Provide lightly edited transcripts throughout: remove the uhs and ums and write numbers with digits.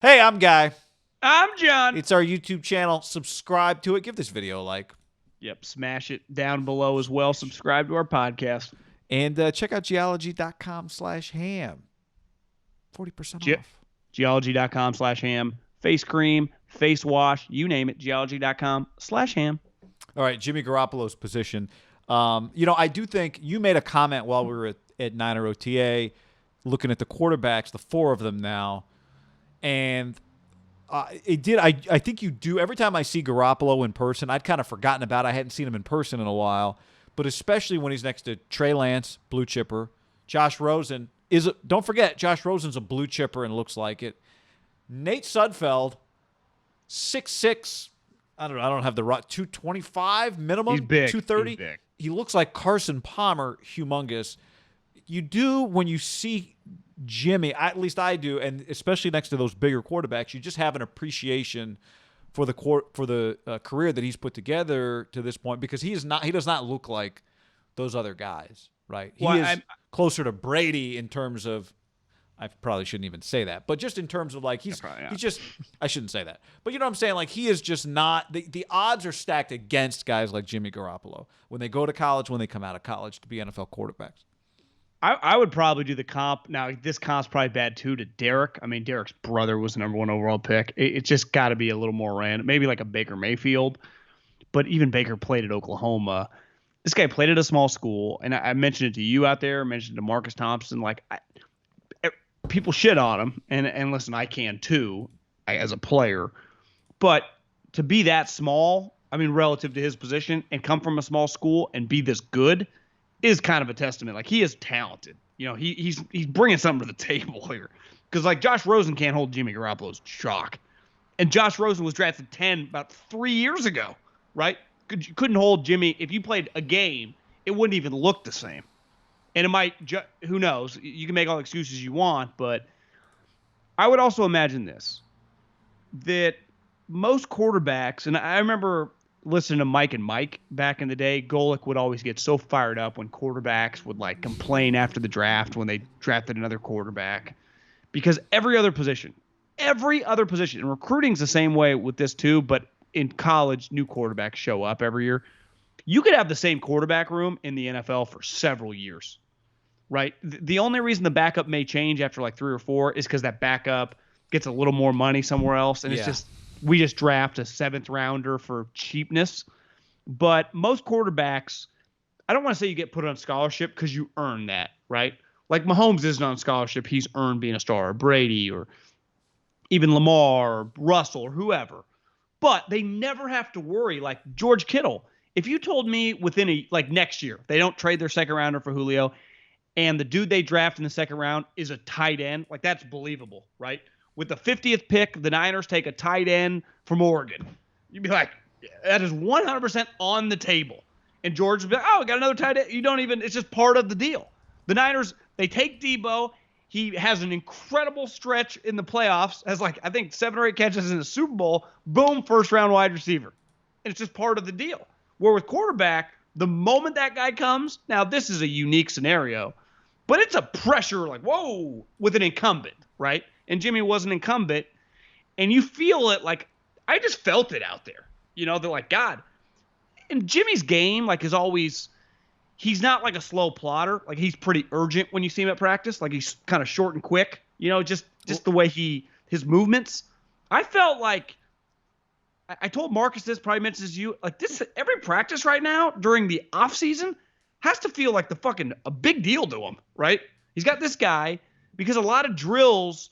Hey, I'm Guy. I'm John. It's our YouTube channel. Subscribe to it. Give this video a like. Yep, smash it down below as well. Subscribe to our podcast. And check out geology.com/ham. 40% Ge- off. Geology.com/ham. Face cream, face wash, you name it. Geology.com/ham. All right, Jimmy Garoppolo's position. I do think you made a comment while we were at Niner OTA looking at the quarterbacks, the four of them now. And it did. I think you do. Every time I see Garoppolo in person, I'd kind of forgotten about it. I hadn't seen him in person in a while. But especially when he's next to Trey Lance, blue chipper. Josh Rosen don't forget, Josh Rosen's a blue chipper and looks like it. Nate Sudfeld, 6'6". I don't have the right 225 minimum. He's big. 230. He's big. He looks like Carson Palmer, humongous. You do when you see Jimmy, at least I do, and especially next to those bigger quarterbacks, you just have an appreciation for the career that he's put together to this point, because he does not look like those other guys, right? He is closer to Brady in terms of, I probably shouldn't even say that, but just in terms of like he's just, I shouldn't say that, but you know what I'm saying? Like he is just not, the odds are stacked against guys like Jimmy Garoppolo when they go to college, when they come out of college to be NFL quarterbacks. I would probably do the comp. Now, this comp's probably bad, too, to Derek. I mean, Derek's brother was the number one overall pick. It's just got to be a little more random. Maybe like a Baker Mayfield. But even Baker played at Oklahoma. This guy played at a small school. And I mentioned it to you out there. I mentioned it to Marcus Thompson. People shit on him. And listen, I can, too, as a player. But to be that small, I mean, relative to his position, and come from a small school and be this good is kind of a testament. Like, he is talented. You know, he's bringing something to the table here. Because, like, Josh Rosen can't hold Jimmy Garoppolo's chalk. And Josh Rosen was drafted 10 about 3 years ago, right? You couldn't hold Jimmy. If you played a game, it wouldn't even look the same. And it might, who knows? You can make all the excuses you want, but I would also imagine this, that most quarterbacks, and I remember listening to Mike and Mike back in the day, Golick would always get so fired up when quarterbacks would like complain after the draft when they drafted another quarterback, because every other position, and recruiting's the same way with this too, but in college, new quarterbacks show up every year. You could have the same quarterback room in the NFL for several years, right? The only reason the backup may change after like 3 or 4 is because that backup gets a little more money somewhere else, and it's just, we just draft a 7th rounder for cheapness. But most quarterbacks, I don't want to say you get put on scholarship because you earn that, right? Like Mahomes isn't on scholarship. He's earned being a star, or Brady, or even Lamar, or Russell, or whoever. But they never have to worry. Like George Kittle, if you told me within next year, they don't trade their 2nd rounder for Julio, and the dude they draft in the 2nd round is a tight end, like that's believable, right? With the 50th pick, the Niners take a tight end from Oregon. You'd be like, that is 100% on the table. And George would be like, oh, we got another tight end. You don't even, it's just part of the deal. The Niners, they take Debo. He has an incredible stretch in the playoffs, has like, I think 7 or 8 catches in the Super Bowl. Boom, 1st round wide receiver. And it's just part of the deal. Where with quarterback, the moment that guy comes, now this is a unique scenario, but it's a pressure like, whoa, with an incumbent, right? And Jimmy was an incumbent, and you feel it like, I just felt it out there. You know, they're like, God. And Jimmy's game, like, is always, he's not like a slow plotter. Like, he's pretty urgent when you see him at practice. Like, he's kind of short and quick. You know, just the way his movements. I felt like, I told Marcus this, probably mentions you, like this, every practice right now during the offseason has to feel like a big deal to him, right? He's got this guy, because a lot of drills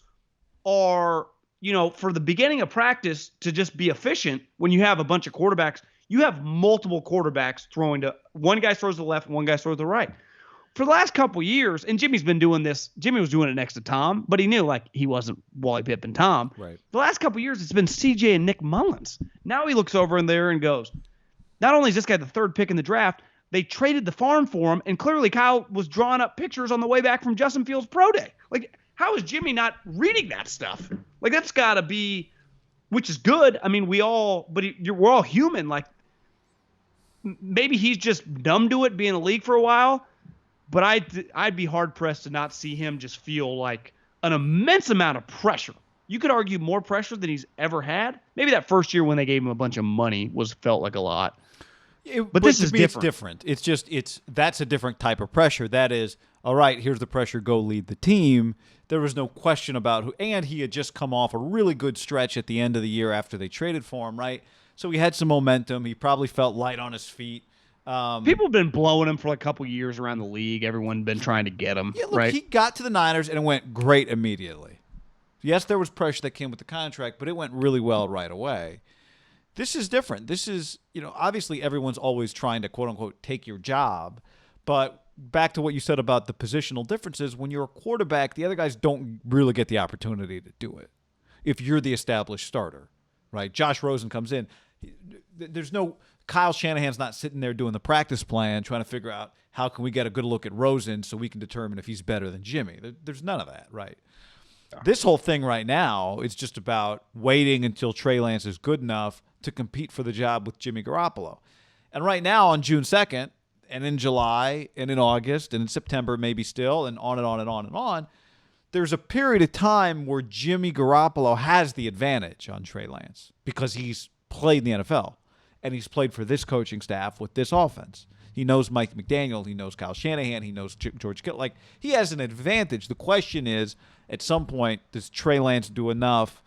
are, you know, for the beginning of practice to just be efficient. When you have a bunch of quarterbacks, you have multiple quarterbacks throwing to, one guy throws to the left, one guy throws to the right. For the last couple years, and Jimmy's been doing this, Jimmy was doing it next to Tom, but he knew like he wasn't Wally Pipp and Tom. Right. The last couple years, it's been CJ and Nick Mullins. Now he looks over in there and goes, not only is this guy the 3rd pick in the draft, they traded the farm for him, and clearly Kyle was drawing up pictures on the way back from Justin Fields' pro day. Like, how is Jimmy not reading that stuff? Like, that's got to be, which is good. I mean, we're all human. Like, maybe he's just numb to it being in the league for a while, but I'd be hard-pressed to not see him just feel like an immense amount of pressure you could argue more pressure than he's ever had. Maybe that first year when they gave him a bunch of money felt like a lot. But this is different. It's different. That's a different type of pressure. That is, all right, here's the pressure, go lead the team. There was no question about who, and he had just come off a really good stretch at the end of the year after they traded for him, right? So he had some momentum. He probably felt light on his feet. People have been blowing him for like a couple years around the league. Everyone been trying to get him. Yeah, look, right? He got to the Niners and it went great immediately. Yes, there was pressure that came with the contract, but it went really well right away. This is different. This is, obviously everyone's always trying to, quote unquote, take your job. But back to what you said about the positional differences, when you're a quarterback, the other guys don't really get the opportunity to do it if you're the established starter, right? Josh Rosen comes in. There's no Kyle Shanahan's not sitting there doing the practice plan trying to figure out how can we get a good look at Rosen so we can determine if he's better than Jimmy. There's none of that, right? This whole thing right now is just about waiting until Trey Lance is good enough to compete for the job with Jimmy Garoppolo. And right now on June 2nd and in July and in August and in September maybe still and on and on and on and on, there's a period of time where Jimmy Garoppolo has the advantage on Trey Lance because he's played in the NFL and he's played for this coaching staff with this offense. He knows Mike McDaniel. He knows Kyle Shanahan. He knows George Kittle. Like, he has an advantage. The question is, at some point, does Trey Lance do enough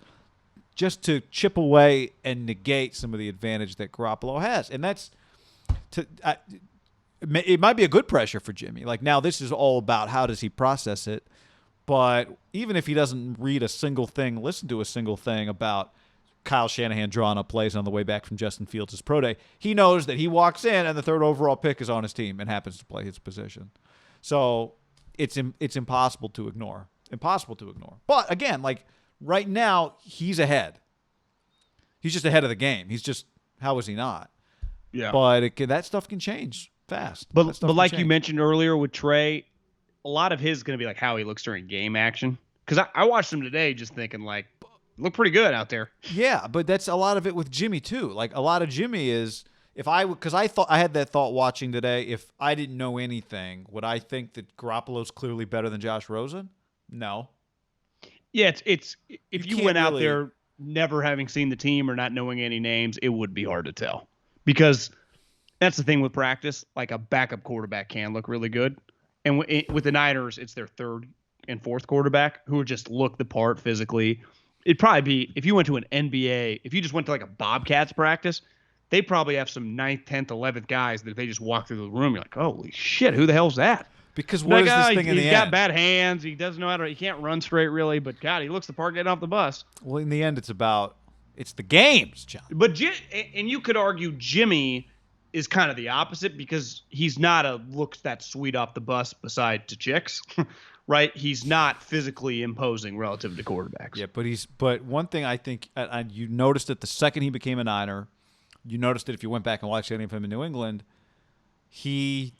just to chip away and negate some of the advantage that Garoppolo has? And that's it might be a good pressure for Jimmy. Like, now this is all about how does he process it. But even if he doesn't read a single thing, listen to a single thing about Kyle Shanahan drawing up plays on the way back from Justin Fields' pro day, he knows that he walks in and the third overall pick is on his team and happens to play his position. So it's impossible to ignore. Impossible to ignore. But again, like right now, he's ahead. He's just ahead of the game. He's just, how is he not? Yeah. But that stuff can change fast. But like you mentioned earlier with Trey, a lot of his is going to be like how he looks during game action. Because I watched him today just thinking like, look pretty good out there. Yeah, but that's a lot of it with Jimmy too. Like a lot of Jimmy is, because I thought I had that thought watching today. If I didn't know anything, would I think that Garoppolo's clearly better than Josh Rosen? No. Yeah, it's if you went out really there never having seen the team or not knowing any names, it would be hard to tell. Because that's the thing with practice. Like a backup quarterback can look really good, and with the Niners, it's their third and fourth quarterback who just look the part physically. It'd probably be, if you went to an NBA, if you just went to like a Bobcats practice, they probably have some 9th, 10th, 11th guys that if they just walk through the room, you're like, holy shit, who the hell's that? Because what is this thing in the end? He's got bad hands. He doesn't know how to, he can't run straight really, but God, he looks the part getting off the bus. Well, in the end, it's the games, John. But, and you could argue Jimmy is kind of the opposite because he's not looks that sweet off the bus beside to chicks. Right, he's not physically imposing relative to quarterbacks. Yeah, but one thing I think you noticed it the second he became a Niner. You noticed it if you went back and watched any of him in New England. He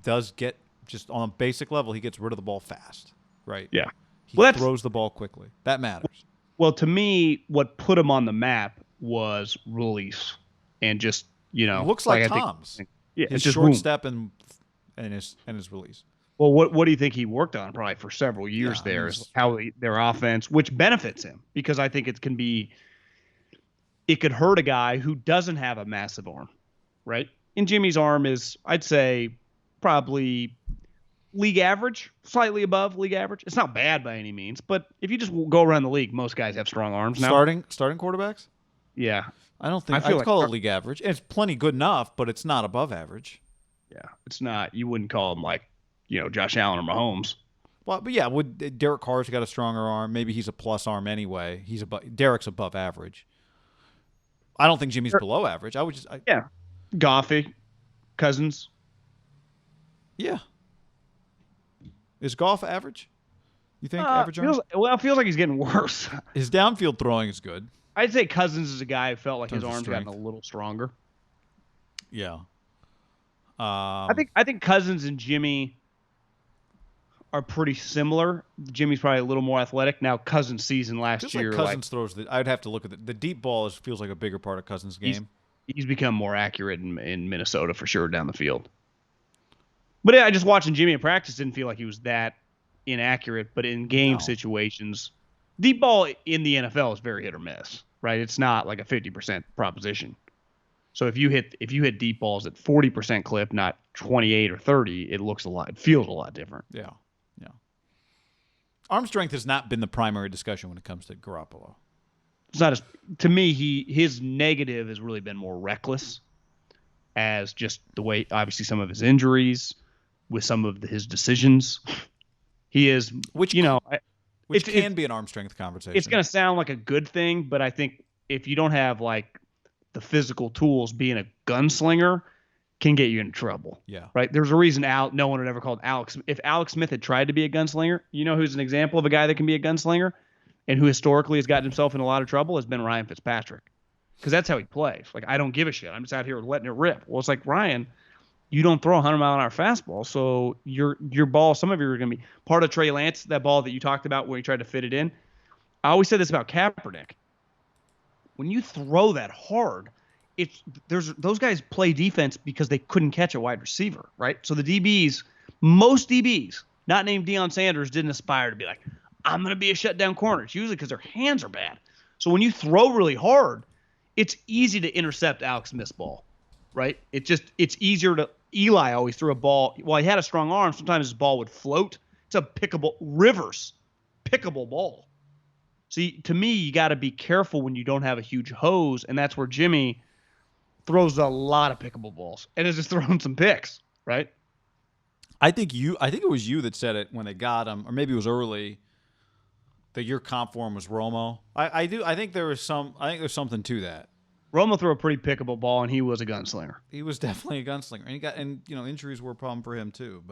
does get, just on a basic level, he gets rid of the ball fast. Right. Yeah. He throws the ball quickly. That matters. Well, to me, what put him on the map was release and just it looks like Tom's. Yeah, his it's just short boom. Step and his release. Well, what do you think he worked on probably for several years there is how their offense, which benefits him because I think it could hurt a guy who doesn't have a massive arm, right? And Jimmy's arm is, I'd say, probably league average, slightly above league average. It's not bad by any means, but if you just go around the league, most guys have strong arms now. Starting quarterbacks? Yeah. I don't think I'd call it league average. It's plenty good enough, but it's not above average. Yeah, it's not. You wouldn't call him like, Josh Allen or Mahomes. Well, but yeah, Derek Carr's got a stronger arm. Maybe he's a plus arm anyway. Derek's above average. I don't think Jimmy's below average. Goffy, Cousins. Yeah. Is Goff average? You think average arm? It feels like he's getting worse. His downfield throwing is good. I'd say Cousins is a guy who felt like his arm's strength. gotten a little stronger. Yeah. I think Cousins and Jimmy are pretty similar. Jimmy's probably a little more athletic. Now, Cousins' season last year. Like Cousins throws I'd have to look at the deep ball feels like a bigger part of Cousins' game. He's become more accurate in Minnesota for sure down the field. But I just watching Jimmy in practice didn't feel like he was that inaccurate. But in game situations, Deep ball in the NFL is very hit or miss, right? It's not like a 50% proposition. So if you hit deep balls at 40% clip, not 28 or 30, it feels a lot different. Yeah. Yeah. Arm strength has not been the primary discussion when it comes to Garoppolo. It's not as to me. His negative has really been more reckless, as just the way obviously some of his injuries, with some of his decisions. He is, Which you know, which can be an arm strength conversation. it's going to sound like a good thing, but I think if you don't have like the physical tools, being a gunslinger can get you in trouble. Yeah. Right. There's a reason no one had ever called Alex. If Alex Smith had tried to be a gunslinger, you know who's an example of a guy that can be a gunslinger and who historically has gotten himself in a lot of trouble has been Ryan Fitzpatrick. Because that's how he plays. Like, I don't give a shit. I'm just out here letting it rip. Well, it's like, Ryan, you don't throw a 100-mile-an-hour fastball, so your ball, some of you are going to be part of Trey Lance, that ball that you talked about where he tried to fit it in. I always said this about Kaepernick. When you throw that hard, those guys play defense because they couldn't catch a wide receiver, right? So the DBs, most DBs, not named Deion Sanders, didn't aspire to be like, I'm going to be a shutdown corner. It's usually because their hands are bad. So when you throw really hard, it's easy to intercept Alex Smith's ball, right? It's easier to. Eli always threw a ball. While he had a strong arm, sometimes his ball would float. It's a pickable ball. See, to me, you got to be careful when you don't have a huge hose, and that's where Jimmy throws a lot of pickable balls and is just throwing some picks, right? I think it was you that said it when they got him, or maybe it was early, that your comp for him was Romo. I think there's something to that. Romo threw a pretty pickable ball, and he was a gunslinger. He was definitely a gunslinger, and injuries were a problem for him too.